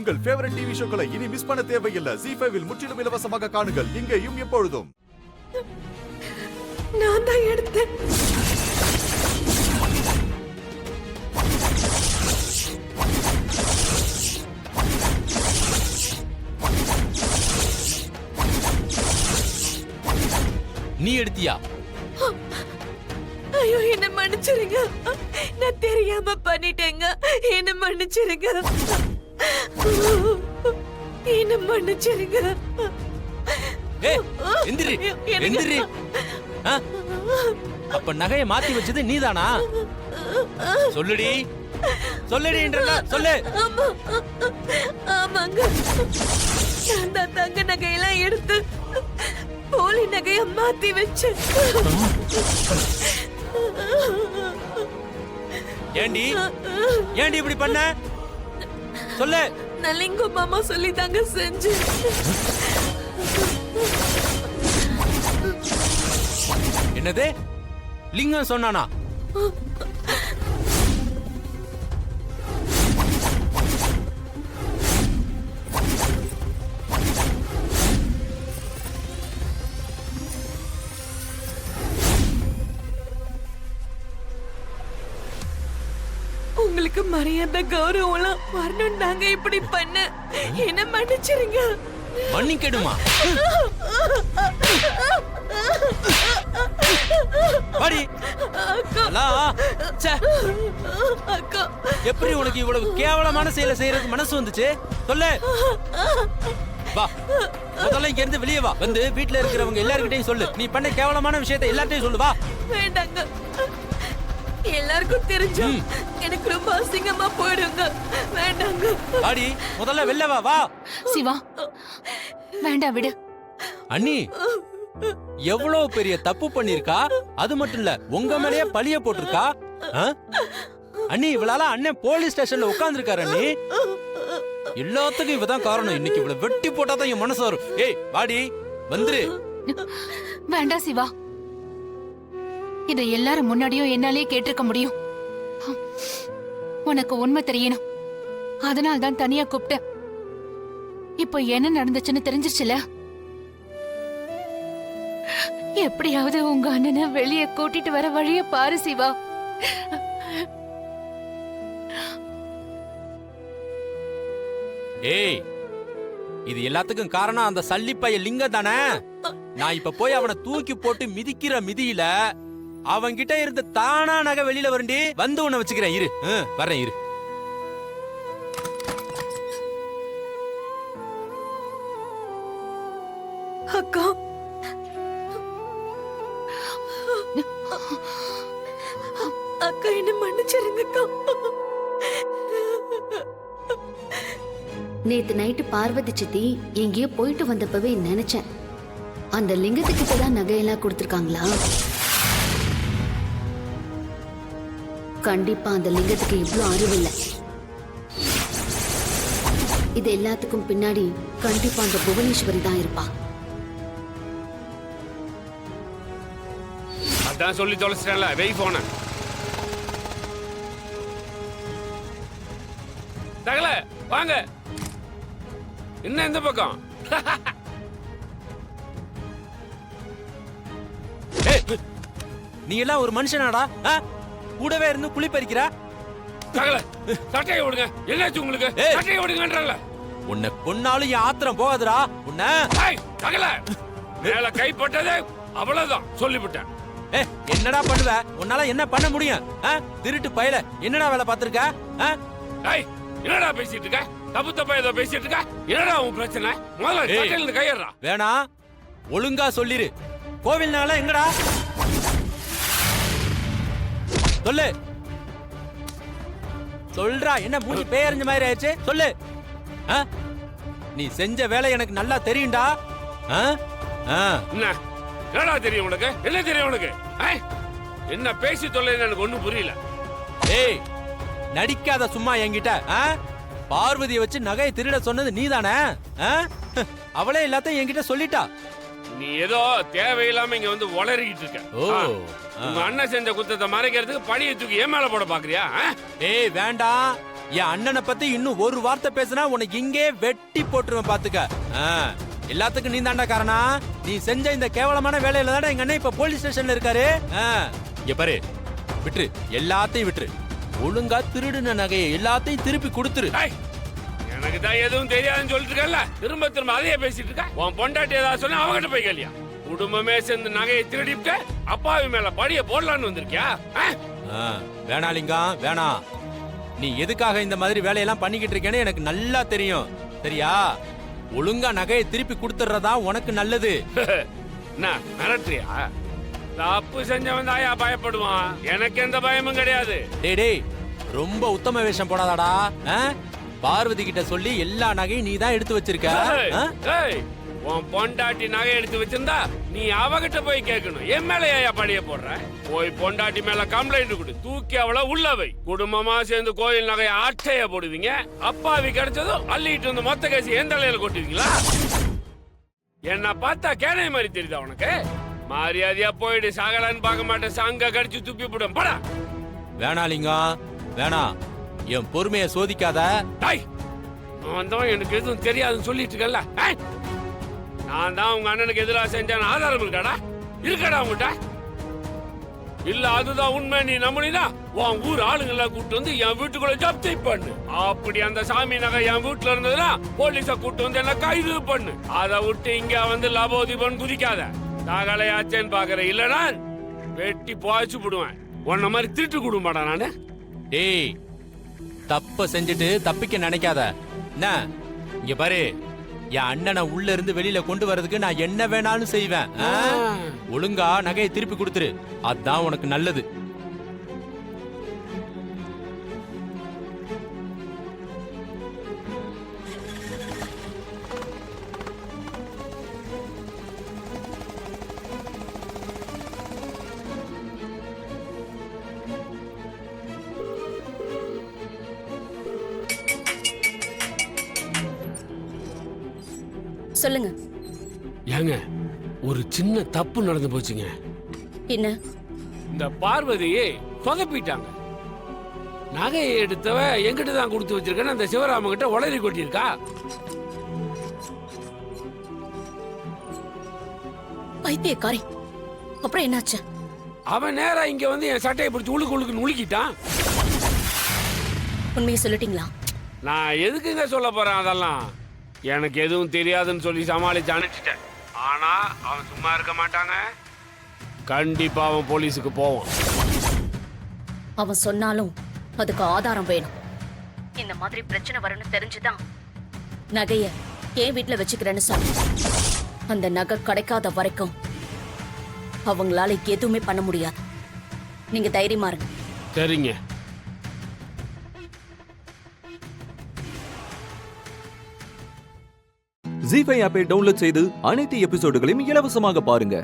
உங்கள் favourite TV ஷோக்களை இனி miss பண்ண தேவையில்லை. ZEE5 இல் முற்றிலும் இலவசமாக காணுங்கள். இங்கேயும் எப்பொழுதும். நான் தான் எடுத்தேன். நீ எடுத்தியா? ஐயோ, என்ன மன்னிச்சிருங்க. நான் தெரியாம பண்ணிட்டேங்க. என்ன மன்னிச்சிருங்க. என்ன மன்னிச்சிருங்க. எந்திரி எந்திரி. அப்ப நகையை மாத்தி வச்சது நீதானா? சொல்லுடி சொல்லுடின்றல சொல்லு. ஆமாங்க, நான் தான் தங்க நகையெல்லாம் எடுத்து போலி நகைய மாத்தி வச்சேன். ஏண்டி ஏண்டி இப்படி பண்ண? சொல்லு. நான் லிங்கு மாமா சொல்லி தாங்க செஞ்சேன். என்னது? லிங்கம் சொன்னானா? உங்களுக்கு மரியாதை கௌரவம் வரணும். நாங்க இப்படி பண்ண என்ன மன்னிச்சிருங்க. மன்னிக்கடுமா? எப்படி உனக்கு இவ்வளவு கேவலமான செயலை செய்யறதுக்கு மனசு வந்துச்சு? சொல்லு. வா, முதல்ல இங்க இருந்து வெளியே வா. வந்து வீட்டுல இருக்கிறவங்க எல்லார்கிட்டையும் சொல்லு. நீ பண்ண கேவலமான விஷயத்தை எல்லார்ட்டையும் சொல்லு. வா. வேண்டாங்க, எல்லாருக்கும் தெரிஞ்சோம் எனக்கு ரொம்ப அசிங்கமா போயிடுங்க. வேண்டாங்க. வாடி, முதல்ல வெளில வா. வா சிவா, வேண்டாம், விடு. அண்ணி எவ்வளவு பெரிய தப்பு பண்ணிருக்கா. அது மட்டும் இல்ல, உங்க மேலேயே பழிய போட்டிருக்கா. அண்ணி, இவளால அண்ணன் போலீஸ் ஸ்டேஷன்ல உட்கார்ந்து இருக்காரு. அண்ணி, எல்லாத்துக்கும் இவதான் காரணம். இன்னைக்கு இவ்வளவு வெட்டி போட்டாதான் என் மனசு வரும். ஏய் வாடி, வந்துரு. வேண்டாம் சிவா, இதை எல்லாரும் முன்னாடியும் என்னாலே கேட்டிருக்க முடியும். உனக்கு உண்மை தெரியணும், அதனால தான் தனியா கூப்பிட்டேன். இப்போ என்ன நடந்துச்சுன்னு தெரிஞ்சிருச்சுல. எப்படியாவது உங்க அண்ணனை வெளியே கூட்டிட்டு வர வழிய பாரு சிவா. ஏய், இது எல்லாத்துக்கும் காரணம் அந்த சல்லிப்பைய லிங்கம் தானே. நான் இப்ப போய் அவனை தூக்கி போட்டு மிதிக்கிற மிதியில அவன்கிட்ட இருந்து தானா நகை வெளியில வரண்டி. வந்து உன்னை வச்சுக்கிறேன். இரு, வரேன், இரு. அக்கா, அக்கா என்ன மன்னிச்சிருங்க அக்கா. நேத்து நைட்டு பார்வதி சித்தி எங்கேயோ போயிட்டு வந்தப்பவே நினைச்சேன், அந்த லிங்கத்துக்கிட்ட தான் நகையெல்லாம் கொடுத்துருக்காங்களா? கண்டிப்பா அந்த லிங்கத்துக்கு இவ்வளவு அறிவு இல்லை. இது எல்லாத்துக்கும் பின்னாடி கண்டிப்பா அந்த புவனேஸ்வரி தான் இருப்பா. அதான் சொல்லி தொலைச்சிட்டேன்ல, வெய் போன தகல வாங்க. என்ன இந்த பக்கம்? நீ எல்லாம் ஒரு மனுஷனாடா? கூடவே இருந்து குழி பறிக்கிறா. தகல சட்டையை விடுங்க. என்னாச்சு உங்களுக்கு? சட்டையை விடுங்கன்றல. உன்னை கொன்னாலும் என் ஆத்திரம் போகாதுடா. உன்னை தகல மேல கைப்பட்டதே அவ்வளவுதான் சொல்லிவிட்டேன். என்னடா பண்ணுவ? உன்னால என்ன பண்ண முடியும்? திருட்டு பயல என்னடா வேலை பார்த்திருக்க? என்னடா பேசிட்டு இருக்க? தப்பு தப்பா ஏதோ பேசிட்டு இருக்க. என்னடா உன் பிரச்சனை? முதல்ல சட்டையில கையறா. வேணா, ஒழுங்கா சொல்லிரு. கோவில்னால எங்கடா? சொல்லு. சொல்றா. என்ன மூஞ்சி பேயறிஞ்ச மாதிரி ஆயிடுச்சு? சொல்லு. நீ செஞ்ச வேலை எனக்கு நல்லா தெரியும்டா. என்னடா தெரியும் உனக்கு? என்ன தெரியும் உனக்கு? என்ன பேசி தொல்லைன்னு எனக்கு ஒண்ணும் புரியல. ஏய், நடிக்காத சும்மா என்கிட்ட. பார்வதியை வச்சு நகையை திருட சொன்னது நீதானே? அவளே எல்லாத்தையும் என்கிட்ட சொல்லிட்டா. நீ ஏதோ தேவையில்லாம இங்க வந்து உளறிக்கிட்டு இருக்க. உங்க அண்ணன் செஞ்ச குத்தத்தை மறைக்கிறதுக்கு பழியை தூக்கி ஏன் மேல போட பாக்குறியா? ஏய் வேண்டாம், என் அண்ணனை பத்தி இன்னும் ஒரு வார்த்தை பேசினா உனக்கு இங்கே வெட்டி போட்டுருவேன் பாத்துக்க. எல்லாத்துக்கும் நீ தாண்டா காரணா. நீ செஞ்ச இந்த கேவலமான வேலையில தானே எங்க அண்ணன் இப்ப போலீஸ் ஸ்டேஷன்ல இருக்காரு. இங்க பாரு, விட்டுரு, எல்லாத்தையும் விட்டுரு. ஒழுங்கா திருடுன நகையை எல்லாத்தையும் திருப்பி கொடுத்துரு. எனக்கு தான் எதுவும் தெரியாதுன்னு சொல்லிட்டு இருக்கல, திரும்ப திரும்ப அதையே பேசிட்டு இருக்க. உன் பொண்டாட்டி ஏதாவது சொன்னா அவகிட்ட போய் கேளியா? குடும்பமே சேர்ந்து நகையை திருடிட்டு அப்பாவி மேல படிய போடலான்னு வந்திருக்கியா? வேணாலிங்கம், வேணாம். நீ எதுக்காக இந்த மாதிரி வேலையெல்லாம் பண்ணிக்கிட்டு இருக்கேன்னு எனக்கு நல்லா தெரியும். சரியா? ஒழுங்கா நகையை திருப்பி கொடுத்துறதா உனக்கு நல்லது. மிரட்டுறியா? தப்பு செஞ்சவன் தாயா பயப்படுவான். எனக்கு எந்த பயமும் கிடையாது. டேய், ரொம்ப உத்தம வேஷம் போடாதாடா. பார்வதி கிட்ட சொல்லி எல்லா நகையும் நீ தான் எடுத்து வச்சிருக்க. உன் பொண்டாட்டி நகை எடுத்து வச்சிருந்தா நீ அவகிட்ட போய் கேட்கணும். என் மேல ஏயா படிய போடுற? போய் பொண்டாட்டி மேல கம்ப்ளைண்ட் கொடு, தூக்கி அவளை உள்ளவை. குடும்பமா சேர்ந்து கோயில் நகையை ஆட்டைய போடுவீங்க. அப்பாவி கிடைச்சதும் அள்ளிட்டு வந்து மொத்த கேசி எந்த தலையில கொட்டுவீங்களா? என்ன பார்த்தா கேனை மாதிரி தெரியுதா உனக்கு? மரியாதையா போயிடு. சாகலான்னு பார்க்க மாட்டேன், சங்க கடிச்சு துப்பி போடும். படா. வேணாலிங்கம், வேணாம். என் பொறுமையை சோதிக்காத. எனக்கு எதுவும் தெரியாதுன்னு சொல்லிட்டு இருக்கல. நான் தான் உங்க அண்ணனுக்கு எதிராக செஞ்சேன் ஆதாரம் இருக்காடா? இருக்காடா உங்ககிட்ட? இல்ல அதுதான் உண்மை நீ நம்பினா உன் ஊர் ஆளுங்களை கூட்டு வந்து என் வீட்டுக்குள்ள ஜப்தி பண்ணு. அப்படி அந்த சாமி நகை என் வீட்டுல இருந்ததுன்னா போலீஸ கூட்டு வந்து என்ன கைது பண்ணு. அதை விட்டு இங்க வந்து லபோதிபன் குதிக்காத. தகலையாச்சேன்னு பாக்குற. இல்லனா வெட்டி போச்சு போடுவேன். உன்ன மாதிரி திருட்டு கொடுமாடா நானு. டேய், தப்ப செஞ்சுட்டு தப்பிக்க நினைக்காத. என்ன இங்க பாரு, என் அண்ணனை உள்ள இருந்து வெளியில கொண்டு வரதுக்கு நான் என்ன வேணாலும் செய்வேன். ஒழுங்கா நகையை திருப்பி கொடுத்துரு, அதான் உனக்கு நல்லது. சொல்லுங்க. ஏங்க, ஒரு சின்ன தப்பு நடந்து போச்சுங்க. என்ன? இந்த பார்வதியை சொதப்பிட்டாங்க. நகையை எடுத்தவ எங்கிட்ட தான் கொடுத்து வச்சிருக்கேன்னு அந்த சிவராம கிட்ட உளறி கொட்டியிருக்கா. பைத்தியக்காரி. அப்புறம் என்னாச்சு? அவன் நேரா இங்க வந்து என் சட்டையை பிடிச்சி உழுக்குன்னு உழுக்கிட்டான். உண்மையை சொல்லிட்டீங்களா? நான் எதுக்குங்க சொல்ல போறேன்? அதெல்லாம் எனக்கு எதுவும் தெரியாதுன்னு சொல்லி சமாளிச்சு அனுப்பிச்சிட்டேன். ஆனா அவன் சும்மா இருக்க மாட்டாங்க. கண்டிப்பா அவன் போலீஸுக்கு போவான். அவன் சொன்னாலும் அதுக்கு ஆதாரம் வேணும். இந்த மாதிரி பிரச்சனை வரும்னு தெரிஞ்சுதான் நகைய என் வீட்டுல வச்சுக்கிறேன்னு சொன்ன. அந்த நகை கிடைக்காத வரைக்கும் அவங்களால எதுவுமே பண்ண முடியாது. நீங்க தைரியமா இருங்க. சரிங்க. ஜீ5 ஆப்பை டவுன்லோட் செய்து அனைத்து எபிசோடுகளையும் இலவசமாக பாருங்க.